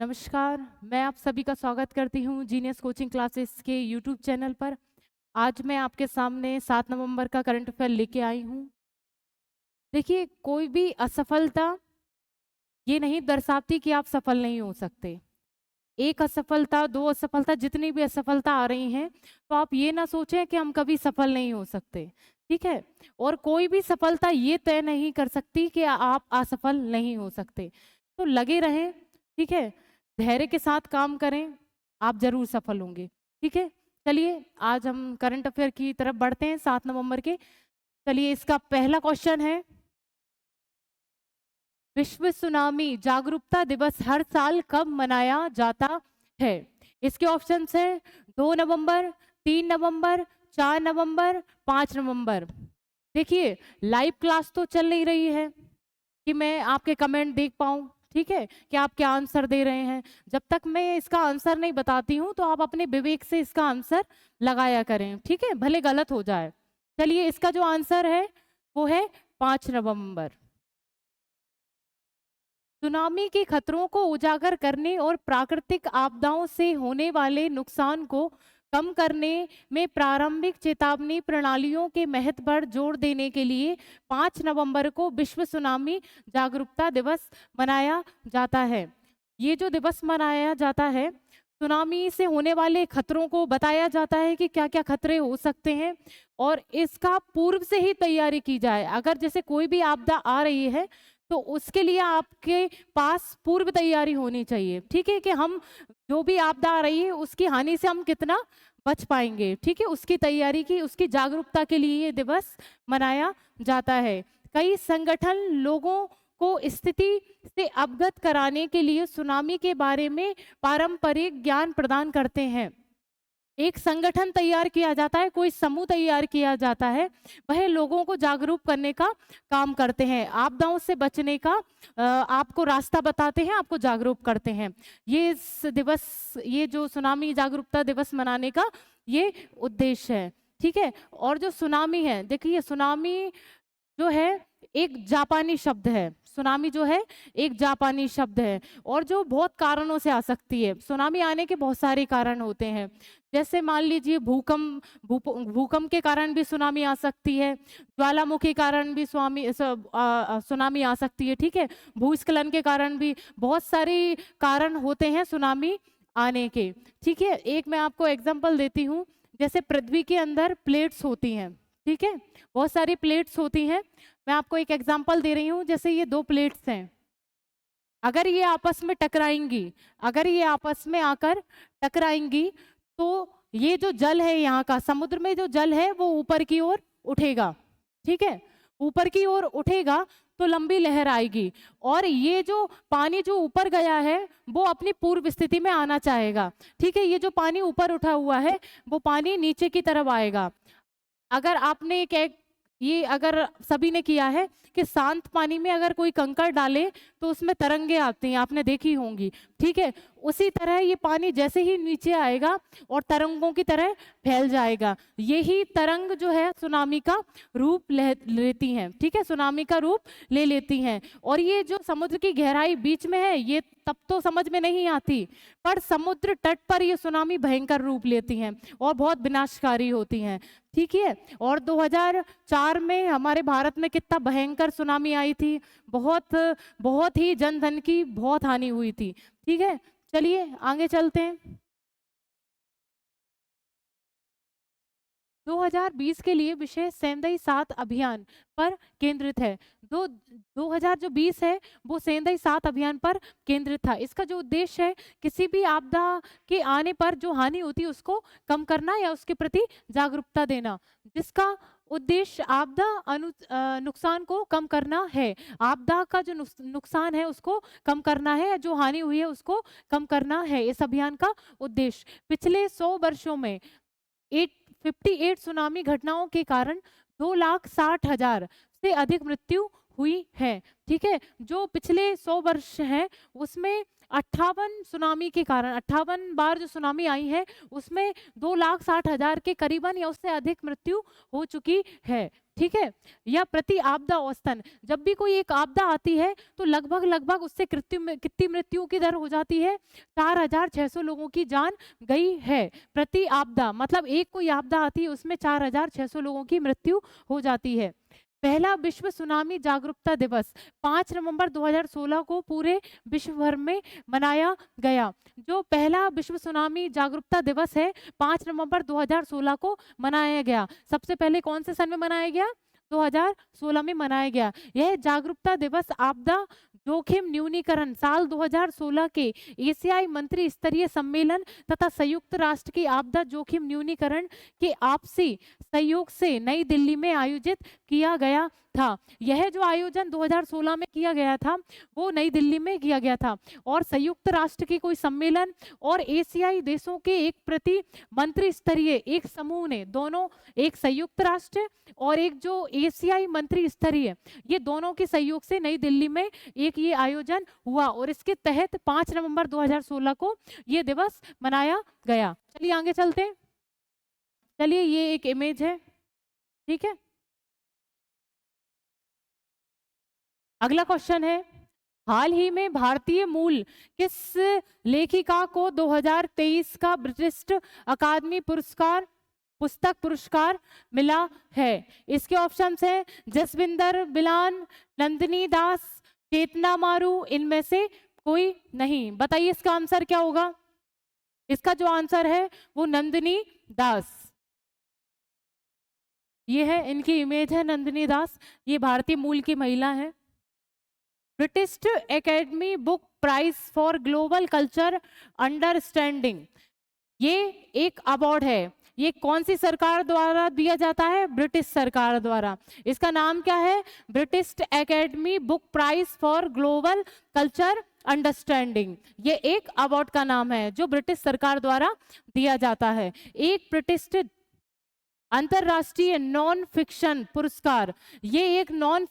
नमस्कार, मैं आप सभी का स्वागत करती हूँ जीनियस कोचिंग क्लासेस के यूट्यूब चैनल पर। आज मैं आपके सामने 7 नवंबर का करंट अफेयर लेके आई हूँ। देखिए, कोई भी असफलता ये नहीं दर्शाती कि आप सफल नहीं हो सकते। एक असफलता, 2 असफलता, जितनी भी असफलता आ रही हैं, तो आप ये ना सोचें कि हम कभी सफल नहीं हो सकते, ठीक है? और कोई भी सफलता ये तय नहीं कर सकती कि आप असफल नहीं हो सकते। तो लगे रहें, ठीक है? धैर्य के साथ काम करें, आप ज़रूर सफल होंगे, ठीक है? चलिए, आज हम करंट अफेयर की तरफ बढ़ते हैं 7 नवंबर के। चलिए, इसका पहला क्वेश्चन है, विश्व सुनामी जागरूकता दिवस हर साल कब मनाया जाता है? इसके ऑप्शंस हैं 2 नवंबर, 3 नवंबर, 4 नवंबर, 5 नवंबर। देखिए, लाइव क्लास तो चल नहीं रही है कि मैं आपके कमेंट देख पाऊँ, ठीक है? कि आप क्या आंसर दे रहे हैं। जब तक मैं इसका आंसर नहीं बताती हूँ, तो आप अपने विवेक से इसका आंसर लगाया करें, ठीक है? भले गलत हो जाए। चलिए, इसका जो आंसर है, वो है 5 नवंबर। सुनामी के खतरों को उजागर करने और प्राकृतिक आपदाओं से होने वाले नुकसान को कम करने में प्रारंभिक चेतावनी प्रणालियों के महत्व पर जोर देने के लिए 5 नवंबर को विश्व सुनामी जागरूकता दिवस मनाया जाता है। ये जो दिवस मनाया जाता है, सुनामी से होने वाले खतरों को बताया जाता है कि क्या-क्या खतरे हो सकते हैं और इसका पूर्व से ही तैयारी की जाए। अगर जैसे कोई भी आपदा आ रही है, तो उसके लिए आपके पास पूर्व तैयारी होनी चाहिए, ठीक है? कि हम जो भी आपदा आ रही है उसकी हानि से हम कितना बच पाएंगे, ठीक है? उसकी तैयारी की, उसकी जागरूकता के लिए ये दिवस मनाया जाता है। कई संगठन लोगों को स्थिति से अवगत कराने के लिए सुनामी के बारे में पारंपरिक ज्ञान प्रदान करते हैं। एक संगठन तैयार किया जाता है, कोई समूह तैयार किया जाता है, वह लोगों को जागरूक करने का काम करते हैं, आपदाओं से बचने का आपको रास्ता बताते हैं, आपको जागरूक करते हैं। ये जो सुनामी जागरूकता दिवस मनाने का ये उद्देश्य है, ठीक है? और जो सुनामी है, देखिए सुनामी जो है एक जापानी शब्द है। सुनामी जो है एक जापानी शब्द है और जो बहुत कारणों से आ सकती है। सुनामी आने के बहुत सारे कारण होते हैं। जैसे मान लीजिए भूकंप के कारण भी सुनामी आ सकती है। ज्वालामुखी कारण भी सुनामी आ सकती है, ठीक है? भूस्खलन के कारण भी बहुत सारे कारण होते हैं सुनामी आने के, ठीक है? एक मैं आपको एग्जांपल देती हूँ। जैसे पृथ्वी के अंदर प्लेट्स होती हैं, ठीक है? बहुत सारी प्लेट्स होती हैं। मैं आपको एक एग्जांपल दे रही हूँ, जैसे ये 2 प्लेट्स हैं। अगर ये आपस में टकराएँगी, अगर ये आपस में आकर टकराएँगी, तो ये जो जल है यहाँ का, समुद्र में जो जल है वो ऊपर की ओर उठेगा, ठीक है? ऊपर की ओर उठेगा तो लंबी लहर आएगी और ये जो पानी जो ऊपर गया है, वो अपनी पूर्व स्थिति में आना चाहेगा, ठीक है? ये जो पानी ऊपर उठा हुआ है, वो पानी नीचे की तरफ आएगा। अगर आपने एक एक ये अगर सभी ने किया है कि शांत पानी में अगर कोई कंकड़ डाले तो उसमें तरंगे आती हैं, आपने देखी होंगी, ठीक है? उसी तरह ये पानी जैसे ही नीचे आएगा और तरंगों की तरह फैल जाएगा। यही तरंग जो है सुनामी का रूप लेती हैं, ठीक है? सुनामी का रूप ले लेती हैं और ये जो समुद्र की गहराई बीच में है, ये तब तो समझ में नहीं आती, पर समुद्र तट पर ये सुनामी भयंकर रूप लेती हैं और बहुत विनाशकारी होती हैं, ठीक है? और 2004 में हमारे भारत में कितना भयंकर सुनामी आई थी, बहुत बहुत ही जन धन की बहुत हानि हुई थी, ठीक है? चलिए आगे चलते हैं। 2020 के लिए विषय सेंधई 7 अभियान पर केंद्रित है। 2020 है वो सेंधई 7 अभियान पर केंद्रित था। इसका जो उद्देश्य है, किसी भी आपदा के आने पर जो हानि होती है उसको कम करना या उसके प्रति जागरूकता देना, जिसका उद्देश्य नुकसान को कम करना है। आपदा का जो नुकसान है उसको कम करना है या जो हानि हुई है उसको कम करना है, इस अभियान का उद्देश्य। पिछले 100 वर्षों में 58 सुनामी घटनाओं के कारण 2,60,000 से अधिक मृत्यु हुई है, ठीक है? जो पिछले 100 वर्ष हैं उसमें 58 सुनामी के कारण 58 बार जो सुनामी आई है उसमें 2,60,000 के करीबन या उससे अधिक मृत्यु हो चुकी है। ठीक है, या प्रति आपदा औसतन, जब भी कोई एक आपदा आती है तो लगभग लगभग उससे कितनी मृत्यु की दर हो जाती है, 4,600 लोगों की जान गई है प्रति आपदा। मतलब एक कोई आपदा आती है उसमें 4,600 लोगों की मृत्यु हो जाती है। पहला विश्व सुनामी जागरूकता दिवस 5 नवंबर 2016 को पूरे विश्व भर में मनाया गया। जो पहला विश्व सुनामी जागरूकता दिवस है 5 नवंबर 2016 को मनाया गया। सबसे पहले कौन से सन में मनाया गया? 2016 में मनाया गया। यह जागरूकता दिवस आपदा जोखिम न्यूनीकरण साल 2016 के एशियाई मंत्री स्तरीय सम्मेलन तथा संयुक्त राष्ट्र की आपदा जोखिम न्यूनीकरण के आपसी सहयोग से नई दिल्ली में आयोजित किया गया था। यह जो आयोजन 2016 में किया गया था वो नई दिल्ली में किया गया था और संयुक्त राष्ट्र की कोई सम्मेलन और एशियाई देशों के एक प्रति मंत्री स्तरीय एक समूह ने, दोनों, एक संयुक्त राष्ट्र और एक जो एशियाई मंत्री स्तरीय, ये दोनों के सहयोग से नई दिल्ली में एक ये आयोजन हुआ और इसके तहत 5 नवंबर 2016 को ये दिवस मनाया गया। चलिए आगे चलते हैं। चलिए ये एक इमेज है, ठीक है। अगला क्वेश्चन है, हाल ही में भारतीय मूल किस लेखिका को 2023 का ब्रिटिश अकादमी पुरस्कार पुस्तक पुरस्कार मिला है? इसके ऑप्शंस हैं जसविंदर बिलान, नंदिनी दास, चेतना मारू, इनमें से कोई नहीं। बताइए इसका आंसर क्या होगा? इसका जो आंसर है वो नंदिनी दास। ये है इनकी इमेज है, नंदिनी दास, ये भारतीय मूल की महिला है। British Academy Book Prize for Global Culture Understanding, ये एक अवार्ड है। ये कौन सी सरकार द्वारा दिया जाता है? ब्रिटिश सरकार द्वारा। इसका नाम क्या है? British Academy Book Prize for Global Culture Understanding. ये एक अवार्ड का नाम है जो ब्रिटिश सरकार द्वारा दिया जाता है। एक ब्रिटिश अंतरराष्ट्रीय नॉन फिक्शन पुरस्कार, ये एक नॉन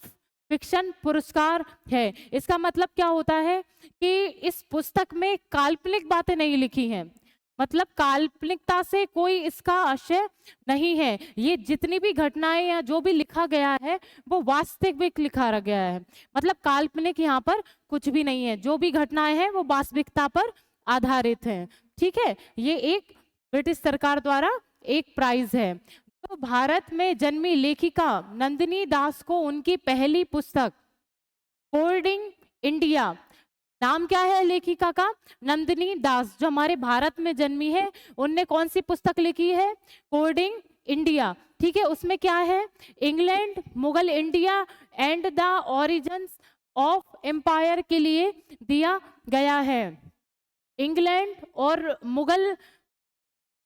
फिक्शन पुरस्कार है। इसका मतलब क्या होता है कि इस पुस्तक में काल्पनिक बातें नहीं लिखी हैं, मतलब काल्पनिकता से कोई इसका आशय नहीं है। ये जितनी भी घटनाएं या जो भी लिखा गया है वो वास्तविक लिखा गया है, मतलब काल्पनिक यहाँ पर कुछ भी नहीं है। जो भी घटनाएं हैं वो वास्तविकता पर आधारित हैं, ठीक है। ये एक ब्रिटिश सरकार द्वारा एक प्राइज है। तो भारत में जन्मी लेखिका नंदिनी दास को उनकी पहली पुस्तक होल्डिंग इंडिया, नाम क्या है लेखिका का? नंदिनी दास, जो हमारे भारत में जन्मी है। उनने कौन सी पुस्तक लिखी है? होल्डिंग इंडिया, ठीक है। उसमें क्या है? England, Mughal India and the origins of empire के लिए दिया गया है। इंग्लैंड और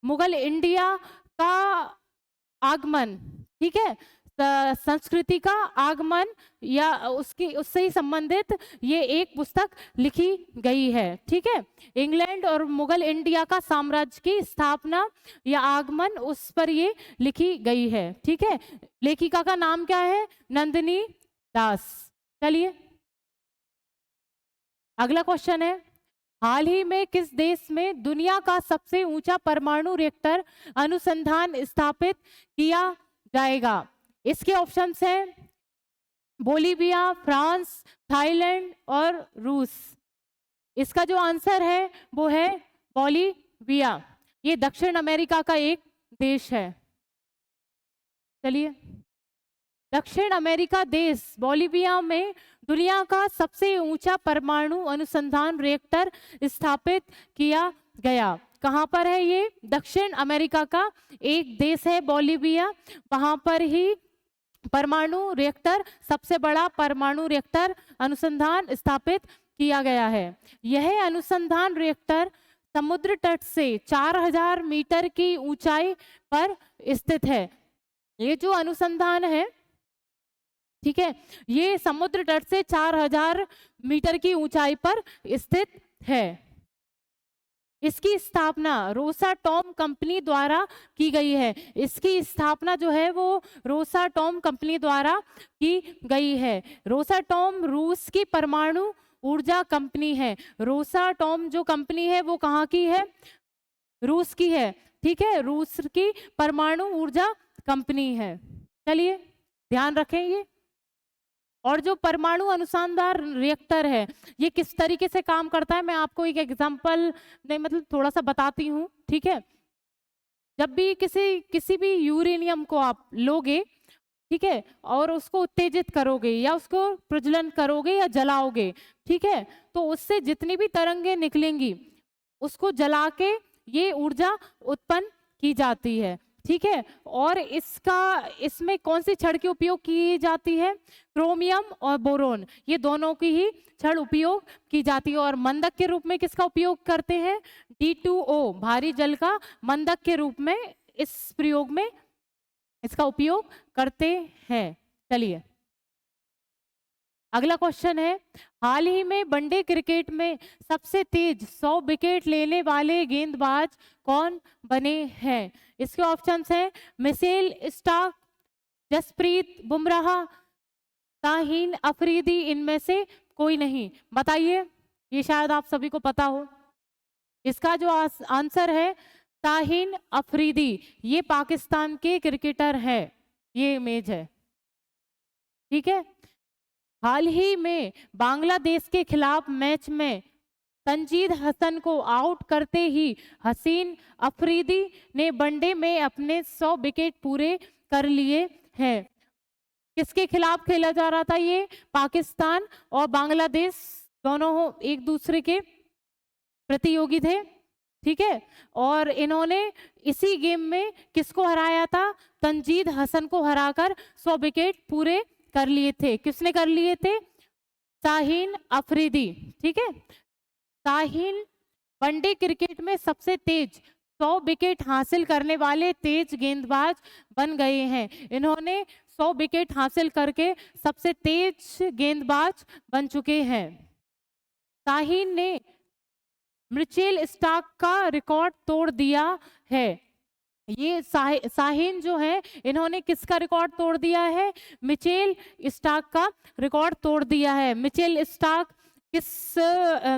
मुगल इंडिया का आगमन, ठीक है, संस्कृति का आगमन या उससे ही संबंधित ये एक पुस्तक लिखी गई है, ठीक है। इंग्लैंड और मुगल इंडिया का साम्राज्य की स्थापना या आगमन, उस पर ये लिखी गई है, ठीक है। लेखिका का नाम क्या है? नंदिनी दास। चलिए अगला क्वेश्चन है, हाल ही में किस देश में दुनिया का सबसे ऊंचा परमाणु रिएक्टर अनुसंधान स्थापित किया जाएगा? इसके ऑप्शंस हैं बोलीविया, फ्रांस, थाईलैंड और रूस। इसका जो आंसर है वो है बोलीविया। ये दक्षिण अमेरिका का एक देश है। चलिए, दक्षिण अमेरिका देश बोलीविया में दुनिया का सबसे ऊंचा परमाणु अनुसंधान रिएक्टर स्थापित किया गया। कहाँ पर है ये? दक्षिण अमेरिका का एक देश है बोलीविया, वहां पर ही परमाणु रिएक्टर, सबसे बड़ा परमाणु रिएक्टर अनुसंधान स्थापित किया गया है। यह अनुसंधान रिएक्टर समुद्र तट से 4000 मीटर की ऊंचाई पर स्थित है। ये जो अनुसंधान है, ठीक है, ये समुद्र तट से 4000 मीटर की ऊंचाई पर स्थित है। इसकी स्थापना रोसाटॉम कंपनी द्वारा की गई है। इसकी स्थापना जो है वो रोसाटॉम कंपनी द्वारा की गई है। रोसाटॉम रूस की परमाणु ऊर्जा कंपनी है। रोसाटॉम जो कंपनी है वो कहाँ की है? रूस की है। ठीक है, रूस की परमाणु ऊर्जा कंपनी है। चलिए ध्यान रखें ये। और जो परमाणु अनुसंधान रिएक्टर है ये किस तरीके से काम करता है, मैं आपको एक एग्जांपल नहीं मतलब थोड़ा सा बताती हूँ। ठीक है, जब भी किसी भी यूरेनियम को आप लोगे, ठीक है, और उसको उत्तेजित करोगे या उसको प्रज्वलन करोगे या जलाओगे, ठीक है, तो उससे जितनी भी तरंगे निकलेंगी उसको जला के ये ऊर्जा उत्पन्न की जाती है। ठीक है, और इसमें कौन सी छड़ की उपयोग की जाती है? क्रोमियम और बोरोन, ये दोनों की ही छड़ उपयोग की जाती है। और मंदक के रूप में किसका उपयोग करते हैं? D2O, भारी जल का मंदक के रूप में इस प्रयोग में इसका उपयोग करते हैं। चलिए अगला क्वेश्चन है, हाल ही में वनडे क्रिकेट में सबसे तेज 100 विकेट लेने वाले गेंदबाज कौन बने हैं? इसके ऑप्शंस हैं मिचेल स्टार्क, जसप्रीत बुमराह, शाहीन अफरीदी, इनमें से कोई नहीं। बताइए, ये शायद आप सभी को पता हो। इसका जो आंसर है शाहीन अफरीदी, ये पाकिस्तान के क्रिकेटर है। ये इमेज है। ठीक है, हाल ही में बांग्लादेश के खिलाफ मैच में तंजीद हसन को आउट करते ही हसीन अफरीदी ने वनडे में अपने 100 विकेट पूरे कर लिए हैं। किसके खिलाफ खेला जा रहा था? ये पाकिस्तान और बांग्लादेश दोनों एक दूसरे के प्रतियोगी थे। ठीक है, और इन्होंने इसी गेम में किसको हराया था? तंजीद हसन को हराकर 100 विकेट पूरे कर लिए थे। किसने कर लिए थे? शाहीन अफरीदी। ठीक है, शाहीन वनडे क्रिकेट में सबसे तेज 100 विकेट हासिल करने वाले तेज गेंदबाज बन गए हैं। इन्होंने 100 विकेट हासिल करके सबसे तेज गेंदबाज बन चुके हैं। शाहीन ने मिचेल स्टार्क का रिकॉर्ड तोड़ दिया है। ये शाहीन जो है इन्होंने किसका रिकॉर्ड तोड़ दिया है? मिचेल स्टार्क का रिकॉर्ड तोड़ दिया है। मिचेल स्टार्क किस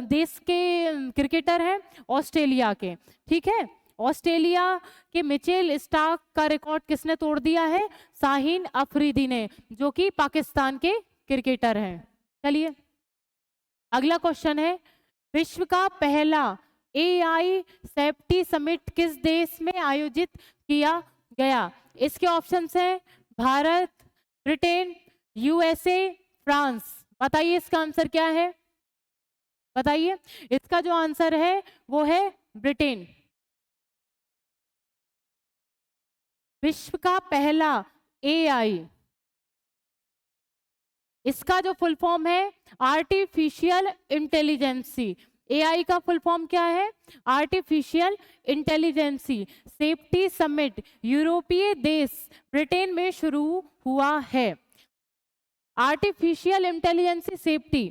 देश के क्रिकेटर हैं? ऑस्ट्रेलिया के। ठीक है, ऑस्ट्रेलिया के मिचेल स्टार्क का रिकॉर्ड किसने तोड़ दिया है? शाहीन अफरीदी ने, जो कि पाकिस्तान के क्रिकेटर हैं। चलिए अगला क्वेश्चन है, विश्व का पहला AI सेफ्टी समिट किस देश में आयोजित किया गया? इसके ऑप्शंस हैं भारत, ब्रिटेन, USA, फ्रांस। बताइए इसका आंसर क्या है? बताइए, इसका जो आंसर है वो है ब्रिटेन। विश्व का पहला AI, इसका जो फुल फॉर्म है आर्टिफिशियल इंटेलिजेंसी। AI का फुल फॉर्म क्या है? आर्टिफिशियल इंटेलिजेंसी सेफ्टी समिट यूरोपीय देश ब्रिटेन में शुरू हुआ है। आर्टिफिशियल इंटेलिजेंसी सेफ्टी,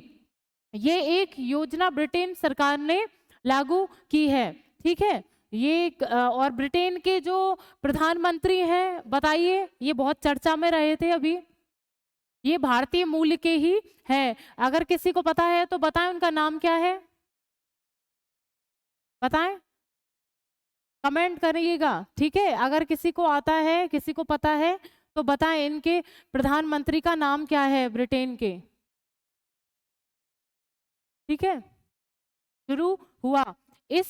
ये एक योजना ब्रिटेन सरकार ने लागू की है। ठीक है, ये और ब्रिटेन के जो प्रधानमंत्री हैं, बताइए, ये बहुत चर्चा में रहे थे अभी। ये भारतीय मूल के ही हैं। अगर किसी को पता है तो बताएं उनका नाम क्या है? बताएं, कमेंट करिएगा। ठीक है, अगर किसी को आता है, किसी को पता है तो बताएं इनके प्रधानमंत्री का नाम क्या है ब्रिटेन के। ठीक है, शुरू हुआ। इस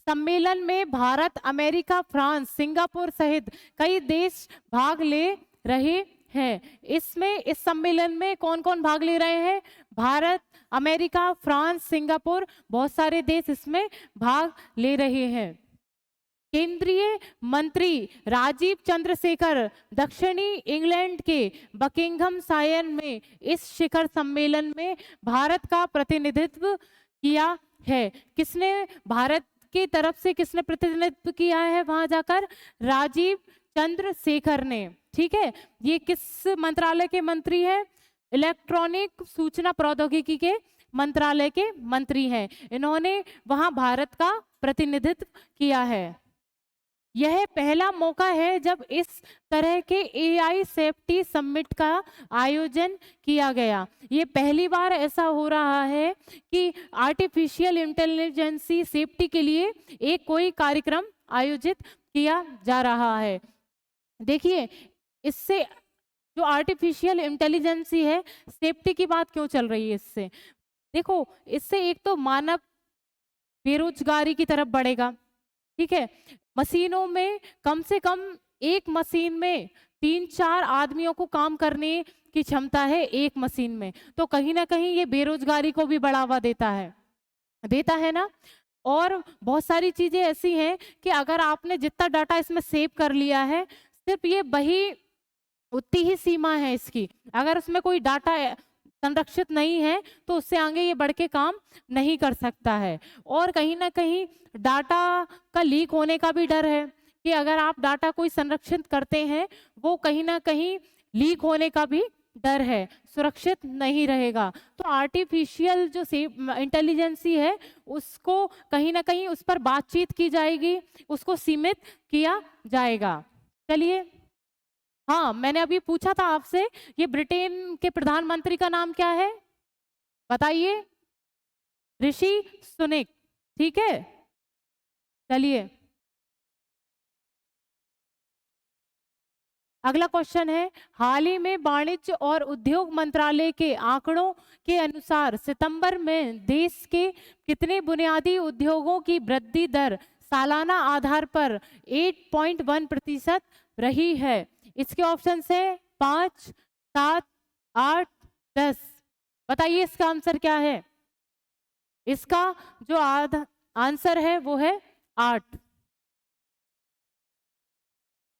सम्मेलन में भारत, अमेरिका, फ्रांस, सिंगापुर सहित कई देश भाग ले रहे हैं। इस सम्मेलन में कौन कौन भाग ले रहे हैं? भारत, अमेरिका, फ्रांस, सिंगापुर, बहुत सारे देश इसमें भाग ले रहे हैं। केंद्रीय मंत्री राजीव चंद्रशेखर दक्षिणी इंग्लैंड के बकिंघमशायर में इस शिखर सम्मेलन में भारत का प्रतिनिधित्व किया है। किसने भारत की तरफ से किसने प्रतिनिधित्व किया है वहां जाकर? राजीव चंद्रशेखर ने। ठीक है, ये किस मंत्रालय के मंत्री हैं? इलेक्ट्रॉनिक सूचना प्रौद्योगिकी के मंत्रालय के मंत्री हैं। इन्होंने वहां भारत का प्रतिनिधित्व किया है। यह पहला मौका है जब इस तरह के एआई सेफ्टी समिट का आयोजन किया गया। ये पहली बार ऐसा हो रहा है कि आर्टिफिशियल इंटेलिजेंसी सेफ्टी के लिए एक कोई कार्यक्रम आयोजित किया जा रहा है। देखिए, इससे जो आर्टिफिशियल इंटेलिजेंसी है, सेफ्टी की बात क्यों चल रही है इससे? देखो, इससे एक तो मानव बेरोजगारी की तरफ बढ़ेगा, ठीक है। मशीनों में कम से कम एक मशीन में 3-4 आदमियों को काम करने की क्षमता है एक मशीन में, तो कहीं ना कहीं ये बेरोजगारी को भी बढ़ावा देता है ना। और बहुत सारी चीजें ऐसी हैं कि अगर आपने जितना डाटा इसमें सेव कर लिया है, सिर्फ ये वही उतनी ही सीमा है इसकी। अगर उसमें कोई डाटा संरक्षित नहीं है तो उससे आगे ये बढ़ के काम नहीं कर सकता है। और कहीं ना कहीं डाटा का लीक होने का भी डर है कि अगर आप डाटा कोई संरक्षित करते हैं, वो कहीं ना कहीं लीक होने का भी डर है, सुरक्षित नहीं रहेगा। तो आर्टिफिशियल जो इंटेलिजेंसी है, उसको कहीं ना कहीं उस पर बातचीत की जाएगी, उसको सीमित किया जाएगा। चलिए, हाँ, मैंने अभी पूछा था आपसे, ये ब्रिटेन के प्रधानमंत्री का नाम क्या है? बताइए। ऋषि सुनक, ठीक है। चलिए, अगला क्वेश्चन है, हाल ही में वाणिज्य और उद्योग मंत्रालय के आंकड़ों के अनुसार सितंबर में देश के कितने बुनियादी उद्योगों की वृद्धि दर सालाना आधार पर 8.1% रही है? इसके ऑप्शन है 5, 7, 8, 10। बताइए इसका आंसर क्या है? इसका जो आंसर है वो है 8।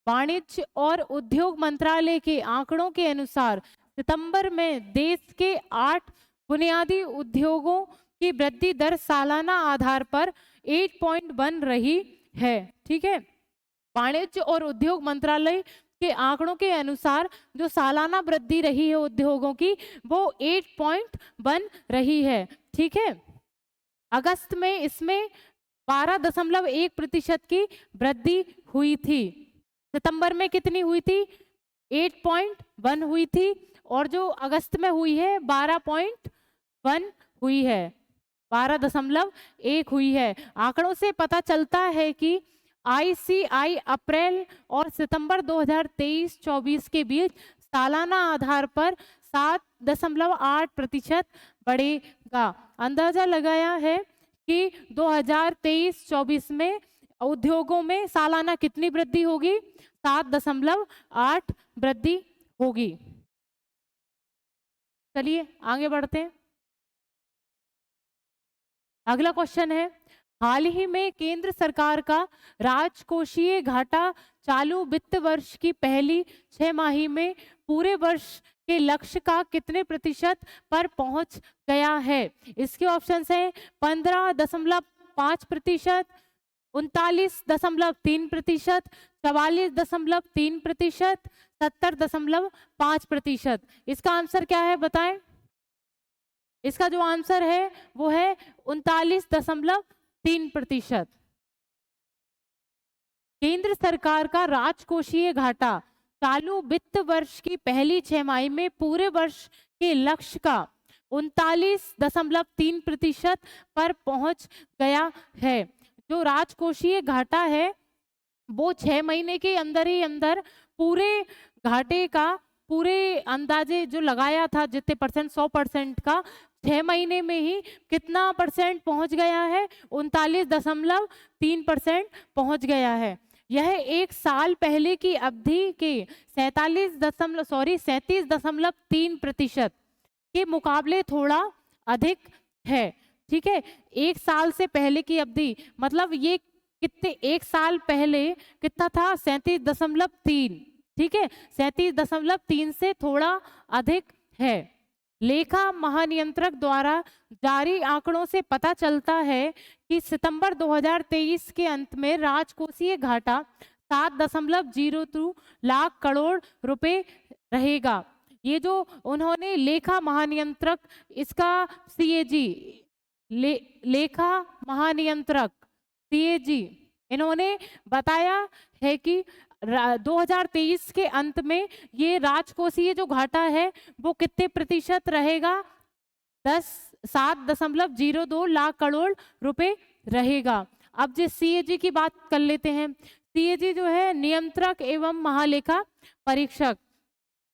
वाणिज्य और उद्योग मंत्रालय के आंकड़ों के अनुसार सितंबर में देश के 8 बुनियादी उद्योगों की वृद्धि दर सालाना आधार पर 8.1 रही है, ठीक है। वाणिज्य और उद्योग मंत्रालय के आंकड़ों के अनुसार जो सालाना वृद्धि रही है उद्योगों की, वो 8.1 रही है, ठीक है। अगस्त में इसमें 12.1% की वृद्धि हुई थी। सितंबर में कितनी हुई थी? 8.1 हुई थी, और जो अगस्त में हुई है 12.1 हुई है, 12.1 हुई है। आंकड़ों से पता चलता है कि आईसीआई अप्रैल और सितंबर 2023-24 के बीच सालाना आधार पर 7.8% बढ़ेगा। अंदाजा लगाया है कि 2023-24 में उद्योगों में सालाना कितनी वृद्धि होगी? 7.8 वृद्धि होगी। चलिए आगे बढ़ते हैं। अगला क्वेश्चन है, हाल ही में केंद्र सरकार का राजकोषीय घाटा चालू वित्त वर्ष की पहली 6 माही में पूरे वर्ष के लक्ष्य का कितने प्रतिशत पर पहुंच गया है? इसके ऑप्शंस हैं 15.5%, 39.3%, 44.3%, 70.5%। इसका आंसर क्या है बताएं? इसका जो आंसर है वो है 39.3%। केंद्र सरकार का राजकोषीय घाटा चालू वित्त वर्ष की पहली 6 माही में पूरे वर्ष के लक्ष्य का 39.3% पर पहुंच गया है। जो राजकोषीय घाटा है वो 6 महीने के अंदर ही अंदर पूरे घाटे का पूरे अंदाजे जो लगाया था जितने परसेंट 100% का, 6 महीने में ही कितना परसेंट पहुंच गया है? 39.3% पहुंच गया है। यह एक साल पहले की अवधि के 37.3% के मुकाबले थोड़ा अधिक है, ठीक है। एक साल से पहले की अवधि मतलब ये कितने, एक साल पहले कितना था? 37.3, ठीक है। 37.3 से थोड़ा अधिक है। लेखा महानियंत्रक द्वारा जारी आंकड़ों से पता चलता है कि सितंबर 2023 के अंत में राजकोषीय घाटा 7.02 लाख करोड़ रुपए रहेगा। ये जो उन्होंने लेखा महानियंत्रक, इसका सीएजी लेखा महानियंत्रक सीएजी इन्होंने बताया है कि 2023 के अंत में ये राजकोषीय जो घाटा है वो कितने प्रतिशत रहेगा, 7.02 लाख करोड़ रुपए रहेगा। अब जिस सीएजी की बात कर लेते हैं, सीएजी जो है नियंत्रक एवं महालेखा परीक्षक,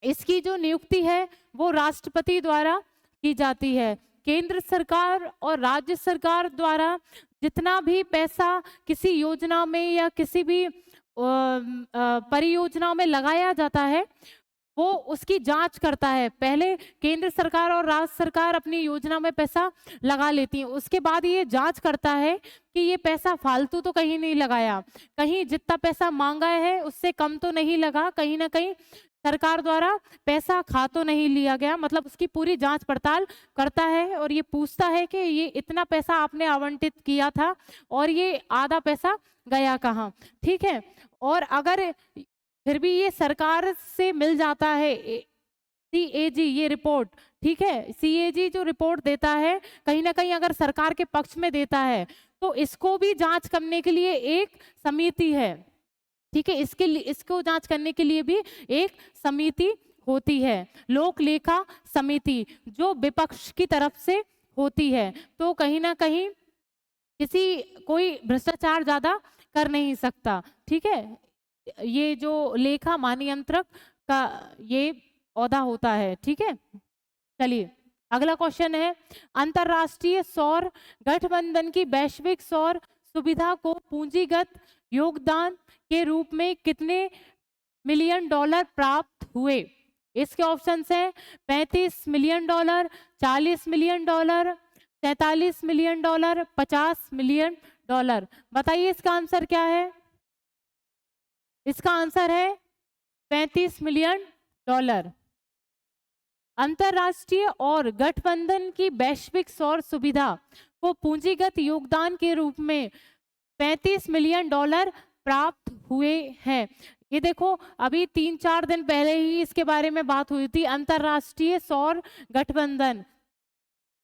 इसकी जो नियुक्ति है वो राष्ट्रपति द्वारा की जाती है। केंद्र सरकार और राज्य सरकार द्वारा जितना भी पैसा किसी योजना में या किसी भी परियोजना में लगाया जाता है वो उसकी जांच करता है। पहले केंद्र सरकार और राज्य सरकार अपनी योजना में पैसा लगा लेती है, उसके बाद ये जांच करता है कि ये पैसा फालतू तो कहीं नहीं लगाया, कहीं जितना पैसा मांगा है उससे कम तो नहीं लगा, कहीं ना कहीं सरकार द्वारा पैसा खा तो नहीं लिया गया। मतलब उसकी पूरी जांच पड़ताल करता है और ये पूछता है कि ये इतना पैसा आपने आवंटित किया था और ये आधा पैसा गया कहाँ, ठीक है। और अगर फिर भी ये सरकार से मिल जाता है सीएजी ये रिपोर्ट, ठीक है, सीएजी जो रिपोर्ट देता है कहीं ना कहीं अगर सरकार के पक्ष में देता है तो इसको भी जांच करने के लिए एक समिति है, ठीक है, इसके लिए इसको जांच करने के लिए भी एक समिति होती है, लोक लेखा समिति, जो विपक्ष की तरफ से होती है। तो कहीं ना कहीं कोई भ्रष्टाचार ज्यादा कर नहीं सकता, ठीक है। ये जो लेखा महानियंत्रक का ये ओहदा होता है, ठीक है। चलिए अगला क्वेश्चन है, अंतरराष्ट्रीय सौर गठबंधन की वैश्विक सौर सुविधा को पूंजीगत योगदान के रूप में कितने मिलियन डॉलर प्राप्त हुए? इसके ऑप्शंस हैं 35 million dollar, 40 million dollar, 47 million dollar, 50 million dollar. बताइए इसका आंसर क्या है? इसका आंसर है 35 मिलियन डॉलर। अंतरराष्ट्रीय और गठबंधन की वैश्विक सौर सुविधा को पूंजीगत योगदान के रूप में 35 मिलियन डॉलर प्राप्त हुए हैं। ये देखो अभी 3-4 दिन पहले ही इसके बारे में बात हुई थी। अंतरराष्ट्रीय सौर गठबंधन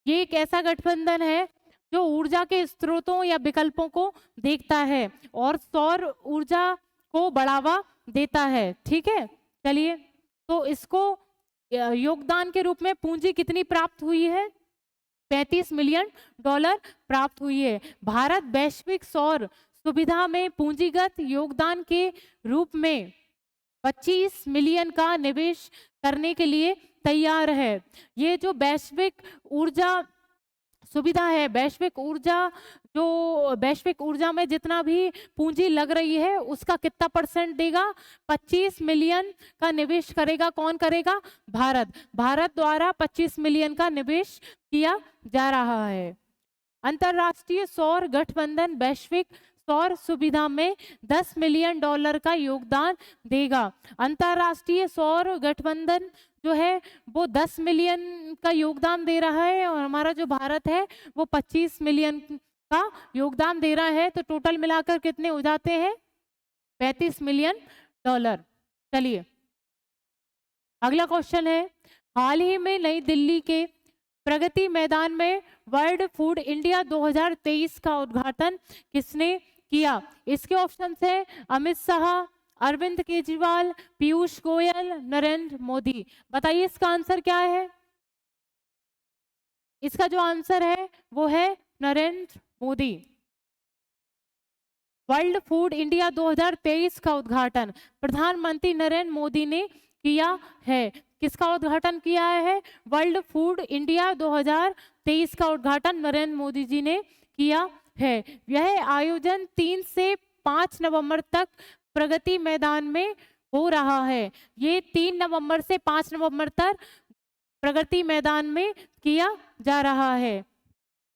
ये एक ऐसा गठबंधन है जो ऊर्जा के स्रोतों या विकल्पों को देखता है और सौर ऊर्जा को बढ़ावा देता है, ठीक है। चलिए तो इसको योगदान के रूप में पूंजी कितनी प्राप्त हुई है? 35 मिलियन डॉलर प्राप्त हुई है। भारत वैश्विक सौर सुविधा में पूंजीगत योगदान के रूप में 25 मिलियन का निवेश करने के लिए तैयार है। ये जो वैश्विक ऊर्जा सुविधा है, वैश्विक ऊर्जा में जितना भी पूंजी लग रही है उसका कितना परसेंट देगा? 25 मिलियन का निवेश करेगा। कौन करेगा? भारत। भारत द्वारा 25 मिलियन का निवेश किया जा रहा है। अंतरराष्ट्रीय सौर गठबंधन वैश्विक सौर सुविधा में 10 मिलियन डॉलर का योगदान देगा। अंतरराष्ट्रीय सौर गठबंधन जो है वो 10 मिलियन का योगदान दे रहा है और हमारा जो भारत है वो 25 मिलियन का योगदान दे रहा है। तो टोटल मिलाकर कितने हो जाते हैं? 35 मिलियन डॉलर। चलिए अगला क्वेश्चन है, हाल ही में नई दिल्ली के प्रगति मैदान में वर्ल्ड फूड इंडिया 2023 का उद्घाटन किसने किया? इसके ऑप्शन है अमित शाह, अरविंद केजरीवाल, पीयूष गोयल, नरेंद्र मोदी। बताइए इसका आंसर क्या है? इसका जो आंसर है वो है Narendra Modi. World food India 2023 का उद्घाटन प्रधानमंत्री नरेंद्र मोदी ने किया है। किसका उद्घाटन किया है? वर्ल्ड फूड इंडिया 2023 का उद्घाटन नरेंद्र मोदी जी ने किया है। यह आयोजन 3 से 5 नवंबर तक प्रगति मैदान में हो रहा है। ये 3 नवंबर से 5 नवंबर तक प्रगति मैदान में किया जा रहा है।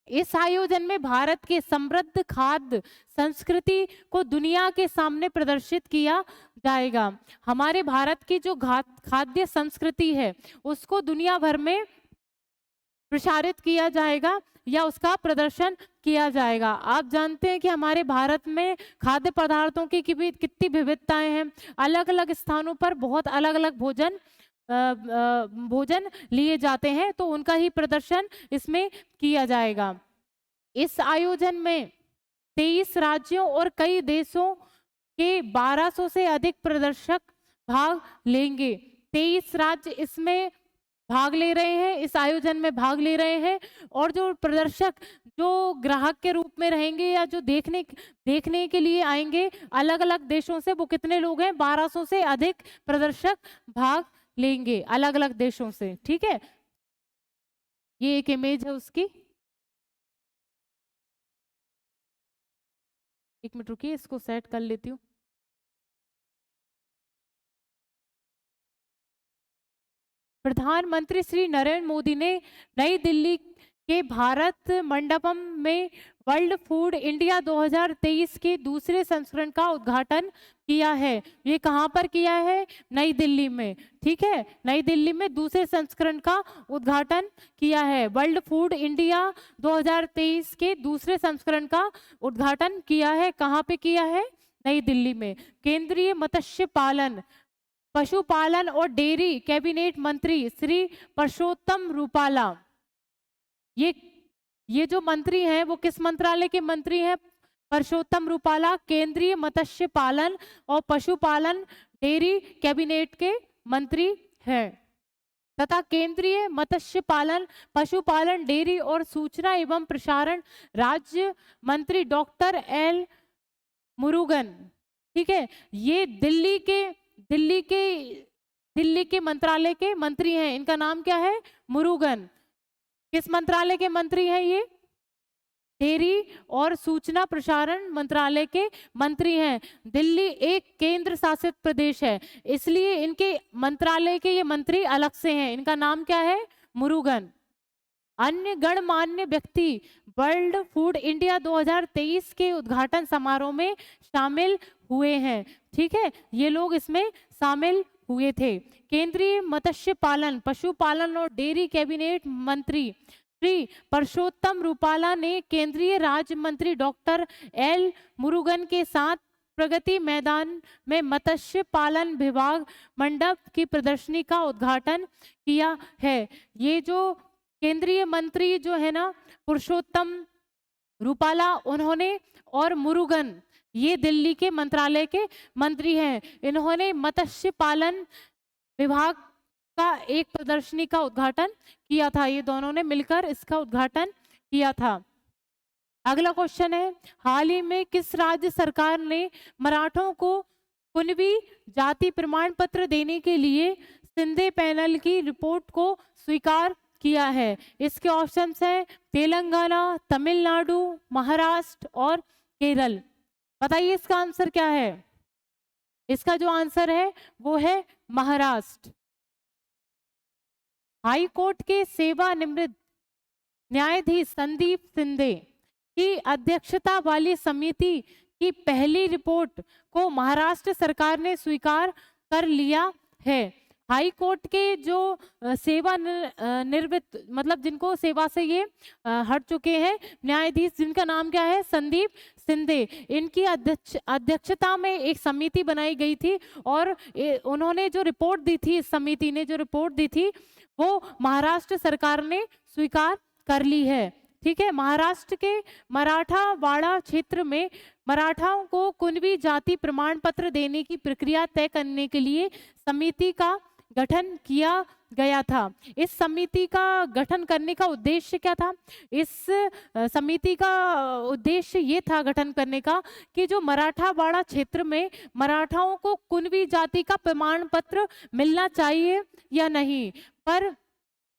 इस आयोजन में भारत के समृद्ध खाद्य संस्कृति को दुनिया के सामने प्रदर्शित किया जाएगा। हमारे भारत की जो खाद्य संस्कृति है उसको दुनिया भर में प्रसारित किया जाएगा या उसका प्रदर्शन किया जाएगा। आप जानते हैं कि हमारे भारत में खाद्य पदार्थों की कितनी विविधताएं हैं। अलग अलग स्थानों पर बहुत अलग अलग भोजन लिए जाते हैं तो उनका ही प्रदर्शन इसमें किया जाएगा। इस आयोजन में 23 राज्यों और कई देशों के 1200 से अधिक प्रदर्शक भाग लेंगे। 23 राज्य इसमें भाग ले रहे हैं, इस आयोजन में भाग ले रहे हैं। और जो प्रदर्शक जो ग्राहक के रूप में रहेंगे या जो देखने के लिए आएंगे अलग अलग देशों से, वो कितने लोग हैं? 1200 से अधिक प्रदर्शक भाग लेंगे अलग अलग देशों से। ठीक है, ये एक इमेज है उसकी। एक मिनट रुकिए, इसको सेट कर लेती हूँ। प्रधानमंत्री श्री नरेंद्र मोदी ने नई दिल्ली के भारत मंडपम में वर्ल्ड फूड इंडिया 2023 के दूसरे संस्करण का उद्घाटन किया है। ये कहाँ पर किया है? नई दिल्ली में। ठीक है, नई दिल्ली में दूसरे संस्करण का उद्घाटन किया है। वर्ल्ड फूड इंडिया 2023 के दूसरे संस्करण का उद्घाटन किया है। कहाँ पे किया है? नई दिल्ली में। केंद्रीय मत्स्य पालन, पशुपालन और डेयरी कैबिनेट मंत्री श्री परषोत्तम रूपाला, ये ये जो मंत्री हैं वो किस मंत्रालय के मंत्री हैं? परषोत्तम रूपाला केंद्रीय मत्स्य पालन और पशुपालन डेयरी कैबिनेट के मंत्री हैं तथा केंद्रीय मत्स्य पालन, पशुपालन, डेयरी और सूचना एवं प्रसारण राज्य मंत्री डॉक्टर एल मुरुगन। ठीक है, ये दिल्ली के मंत्रालय के मंत्री हैं। इनका नाम क्या है? मुरुगन। किस मंत्रालय के मंत्री हैं ये? डेयरी और सूचना प्रसारण मंत्रालय के मंत्री हैं। दिल्ली एक केंद्र शासित प्रदेश है, इसलिए इनके मंत्रालय के ये मंत्री अलग से हैं। इनका नाम क्या है? मुरुगन। अन्य गणमान्य व्यक्ति वर्ल्ड फूड इंडिया 2023 के उद्घाटन समारोह में शामिल हुए हैं। ठीक है, ये लोग इसमें शामिल हुए थे। केंद्रीय मत्स्य पालन, पशुपालन और डेयरी कैबिनेट मंत्री श्री परषोत्तम रूपाला ने केंद्रीय राज्य मंत्री डॉक्टर एल मुरुगन के साथ प्रगति मैदान में मत्स्य पालन विभाग मंडप की प्रदर्शनी का उद्घाटन किया है। ये जो केंद्रीय मंत्री जो है ना, पुरुषोत्तम रूपाला, उन्होंने और मुरुगन, ये दिल्ली के मंत्रालय के मंत्री हैं। इन्होंने मत्स्य पालन विभाग का एक प्रदर्शनी का उद्घाटन किया था। ये दोनों ने मिलकर इसका उद्घाटन किया था। अगला क्वेश्चन है, हाल ही में किस राज्य सरकार ने मराठों को कुणबी जाति प्रमाण पत्र देने के लिए शिंदे पैनल की रिपोर्ट को स्वीकार किया है? इसके ऑप्शंस हैं तेलंगाना, तमिलनाडु, महाराष्ट्र और केरल। बताइए इसका आंसर क्या है? इसका जो आंसर है वो है महाराष्ट्र। हाई कोर्ट के सेवानिवृत्त न्यायाधीश संदीप शिंदे की अध्यक्षता वाली समिति की पहली रिपोर्ट को महाराष्ट्र सरकार ने स्वीकार कर लिया है। हाई कोर्ट के जो निवृत्त मतलब जिनको सेवा से ये हट चुके हैं न्यायाधीश, जिनका नाम क्या है? संदीप शिंदे, इनकी अध्यक्षता में एक समिति बनाई गई थी और उन्होंने जो रिपोर्ट दी थी, इस समिति ने जो रिपोर्ट दी थी वो महाराष्ट्र सरकार ने स्वीकार कर ली है। ठीक है, महाराष्ट्र के मराठावाड़ा क्षेत्र में मराठाओं को कुणबी जाति प्रमाण पत्र देने की प्रक्रिया तय करने के लिए समिति का गठन किया गया था। इस समिति का गठन करने का उद्देश्य क्या था? इस समिति का उद्देश्य ये था गठन करने का कि जो मराठावाड़ा क्षेत्र में मराठाओं को कुणबी जाति का प्रमाण पत्र मिलना चाहिए या नहीं, पर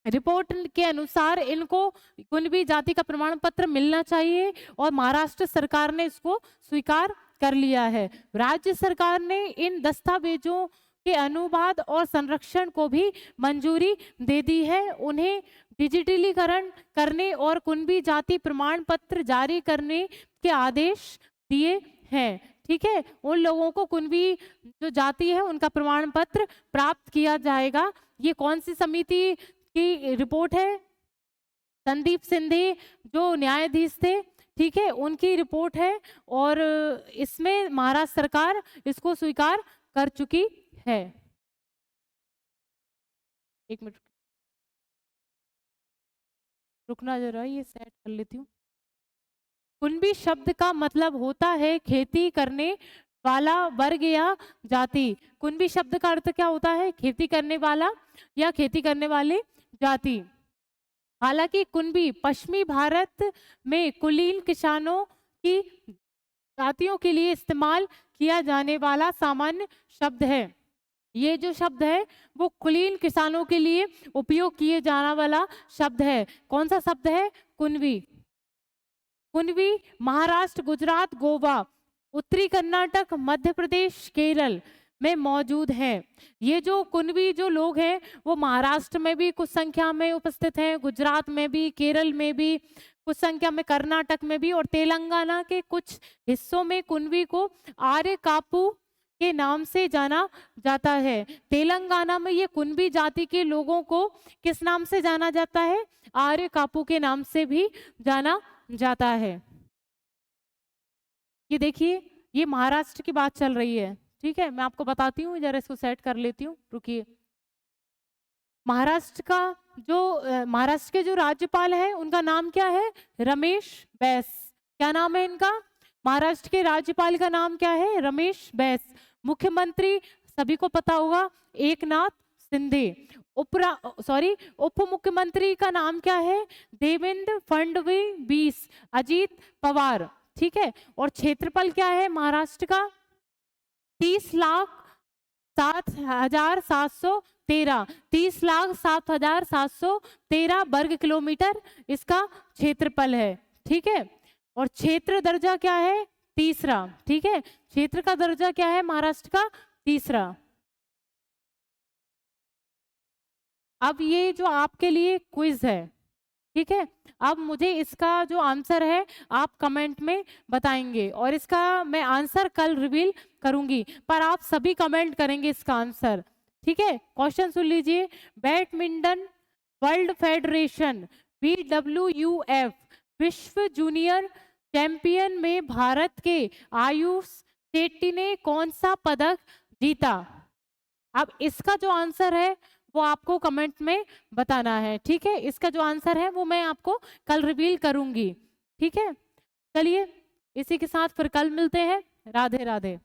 रिपोर्ट के अनुसार इनको कुणबी जाति का प्रमाण पत्र मिलना चाहिए और महाराष्ट्र सरकार ने इसको स्वीकार कर लिया है। राज्य सरकार ने इन दस्तावेजों के अनुवाद और संरक्षण को भी मंजूरी दे दी है। उन्हें डिजिटलीकरण करने और कुणबी जाति प्रमाण पत्र जारी करने के आदेश दिए हैं। ठीक है, उन लोगों को कुणबी जो जाति है उनका प्रमाण पत्र प्राप्त किया जाएगा। ये कौन सी समिति की रिपोर्ट है? संदीप शिंदे जो न्यायाधीश थे, ठीक है, उनकी रिपोर्ट है और इसमें महाराष्ट्र सरकार इसको स्वीकार कर चुकी है। एक मिनट रुकना जरा, ये सेट कर लेती हूँ। कुणबी शब्द का मतलब होता है खेती करने वाला वर्ग या जाति। कुणबी शब्द का अर्थ क्या होता है? खेती करने वाला या खेती करने वाले जाति। हालांकि कुणबी पश्चिमी भारत में कुलीन किसानों की जातियों के लिए इस्तेमाल किया जाने वाला सामान्य शब्द है। ये जो शब्द है वो कुलीन किसानों के लिए उपयोग किए जाने वाला शब्द है। कौन सा शब्द है? कुणबी। कुणबी महाराष्ट्र, गुजरात, गोवा, उत्तरी कर्नाटक, मध्य प्रदेश, केरल में मौजूद है। ये जो कुणबी जो लोग हैं वो महाराष्ट्र में भी कुछ संख्या में उपस्थित हैं, गुजरात में भी, केरल में भी कुछ संख्या में, कर्नाटक में भी, और तेलंगाना के कुछ हिस्सों में कुणबी को आर्य कापू के नाम से जाना जाता है। तेलंगाना में ये कुणबी जाति के लोगों को किस नाम से जाना जाता है? आर्य कापू के नाम से भी जाना जाता है। ये देखिए, ये महाराष्ट्र की बात चल रही है, ठीक है। मैं आपको बताती हूँ, जरा इसको सेट कर लेती हूँ, रुकिए। महाराष्ट्र के जो राज्यपाल है उनका नाम क्या है? रमेश बैस। क्या नाम है इनका? महाराष्ट्र के राज्यपाल का नाम क्या है? रमेश बैस। मुख्यमंत्री सभी को पता होगा, एकनाथ शिंदे। उप मुख्यमंत्री का नाम क्या है? देवेंद्र फडणवीस, अजीत पवार, ठीक है। और क्षेत्रफल क्या है महाराष्ट्र का? 30,07,713 30,07,713 वर्ग किलोमीटर इसका क्षेत्रफल है, ठीक है। और क्षेत्र दर्जा क्या है? तीसरा, ठीक है। क्षेत्र का दर्जा क्या है महाराष्ट्र का? तीसरा। अब ये जो आपके लिए क्विज है, ठीक है, अब मुझे इसका जो आंसर है आप कमेंट में बताएंगे और इसका मैं आंसर कल रिवील करूंगी, पर आप सभी कमेंट करेंगे इसका आंसर, ठीक है। क्वेश्चन सुन लीजिए। बैडमिंटन वर्ल्ड फेडरेशन BWF विश्व जूनियर चैंपियन में भारत के आयुष शेट्टी ने कौन सा पदक जीता? अब इसका जो आंसर है वो आपको कमेंट में बताना है, ठीक है। इसका जो आंसर है वो मैं आपको कल रिवील करूंगी, ठीक है। चलिए, इसी के साथ फिर कल मिलते हैं। राधे राधे।